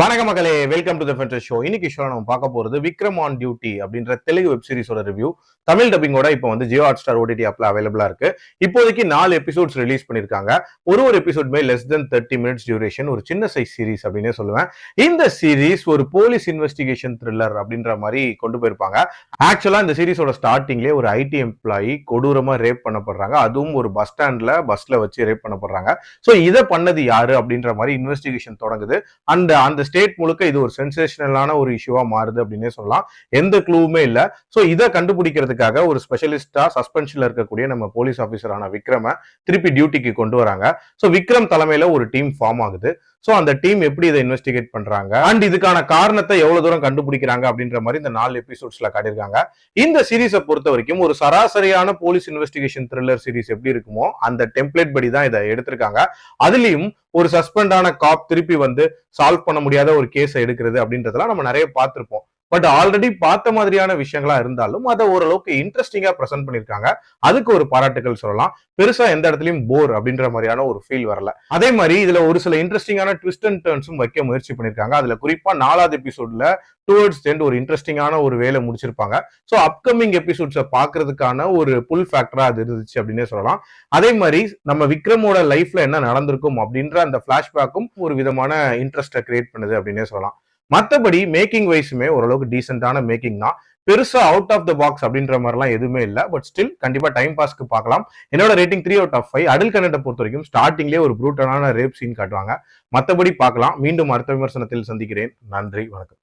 வணக்கம் மக்களே, welcome to the ஃபென்டஸ் show. இன்னைக்கு ஷோ நம்ம பார்க்க போறது விக்ரம் ஆன் டியூட்டி அப்படின்ற தெலுங்கு வெப் சீரிஸோட ரிவ்யூ. தமிழ் டப்பிங்கோட இப்போ வந்து ஜியோ ஹாட் ஸ்டார் ஓடிடி ஆப்ல அவைலபிளா இருக்கு. இப்போதைக்கு 4 எபிசோட்ஸ் ரிலீஸ் பண்ணிருக்காங்க. ஒரு எபிசோட்மே லெஸ் தென் 30 மினிட்ஸ் டியூரேஷன். ஒரு சின்ன சைஸ் சீரிஸ் அப்படின்னே சொல்லுவேன். இந்த சீரிஸ் ஒரு போலீஸ் இன்வெஸ்டிகேஷன் த்ரில்லர் அப்படின்ற மாதிரி கொண்டு போயிருப்பாங்க. ஆக்சுவலா இந்த சீரிஸோட ஸ்டார்டிங்லேயே ஒரு ஐடி எம்ப்ளாயி கொடூரமா ரேப் பண்ணப்படுறாங்க. அதுவும் ஒரு பஸ்ல வச்சு ரேப் பண்ணப்படுறாங்க. ஸோ இதை பண்ணது யாரு அப்படின்ற மாதிரி இன்வெஸ்டிகேஷன் தொடங்குது. அந்த ஸ்டேட் முழுக்க இது ஒரு சென்சேஷனலான ஒரு இஷ்யூவா மாறுது அப்படின்னே சொல்லலாம். எந்த க்ளூவுமே இல்ல. சோ இதை கண்டுபிடிக்கிறதுக்காக ஒரு ஸ்பெஷலிஸ்டா சஸ்பென்ஷன்ல இருக்கக்கூடிய நம்ம போலீஸ் ஆபீசரான விக்ரம திருப்பி டியூட்டிக்கு கொண்டு வராங்க. சோ விக்ரம் தலைமையில ஒரு டீம் ஃபார்ம் ஆகுது. சோ அந்த டீம் எப்படி இதை இன்வெஸ்டிகேட் பண்றாங்க அண்ட் இதுக்கான காரணத்தை எவ்வளவு தூரம் கண்டுபிடிக்கிறாங்க அப்படின்ற மாதிரி இந்த 4 எபிசோட்ஸ்ல காட்டியிருக்காங்க. இந்த சீரிஸை பொறுத்த வரைக்கும் ஒரு சராசரியான போலீஸ் இன்வெஸ்டிகேஷன் த்ரில்லர் சீரிஸ் எப்படி இருக்குமோ அந்த டெம்ப்ளேட் படி தான் இதை எடுத்திருக்காங்க. அதுலயும் ஒரு சஸ்பெண்டான காப் திருப்பி வந்து சால்வ் பண்ண முடியாத ஒரு கேஸை எடுக்கிறது அப்படின்றதெல்லாம் நம்ம நிறைய பார்த்திருப்போம். பட் ஆல்ரெடி பார்த்த மாதிரியான விஷயங்களா இருந்தாலும் அதை ஓரளவுக்கு இன்ட்ரெஸ்டிங்கா பிரசென்ட் பண்ணிருக்காங்க. அதுக்கு ஒரு பாராட்டுகள் சொல்லலாம். பெருசா எந்த இடத்துலயும் போர் அப்படின்ற மாதிரியான ஒரு ஃபீல் வரல. அதே மாதிரி இதுல ஒரு சில இன்ட்ரெஸ்டிங்கான ட்விஸ்ட் அண்ட் டர்ன்ஸும் வைக்க முயற்சி பண்ணிருக்காங்க. அதுல குறிப்பா 4வது எபிசோட்ல டுவர்ட்ஸ் எண்ட் ஒரு இன்ட்ரெஸ்டிங்கான ஒரு வேலை முடிச்சிருப்பாங்க. ஸோ அப்கமிங் எபிசோட்ஸை பாக்குறதுக்கான ஒரு புல் ஃபேக்டரா அது இருந்துச்சு அப்படின்னே சொல்லலாம். அதே மாதிரி நம்ம விக்ரமோட லைஃப்ல என்ன நடந்திருக்கும் அப்படின்ற அந்த பிளாஷ்பேக்கும் ஒரு விதமான இன்ட்ரெஸ்டை கிரியேட் பண்ணுது அப்படின்னே சொல்லலாம். மற்றபடி மேக்கிங் வைஸுமே ஓரளவுக்கு டீசென்டான மேக்கிங் தான். பெருசா அவுட் ஆஃப் த பாக்ஸ் அப்படின்ற மாதிரிலாம் எதுவுமே இல்லை. பட் ஸ்டில் கண்டிப்பா டைம் பாஸ்க்கு பார்க்கலாம். என்னோட ரேட்டிங் 3/5. அடல்ட் கண்டென்ட்டை பொறுத்த வரைக்கும் ஸ்டார்டிங்லேயே ஒரு ப்ரூட்டலான ரேப் சீன் காட்டுவாங்க. மற்றபடி பார்க்கலாம். மீண்டும் அடுத்த விமர்சனத்தில் சந்திக்கிறேன். நன்றி, வணக்கம்.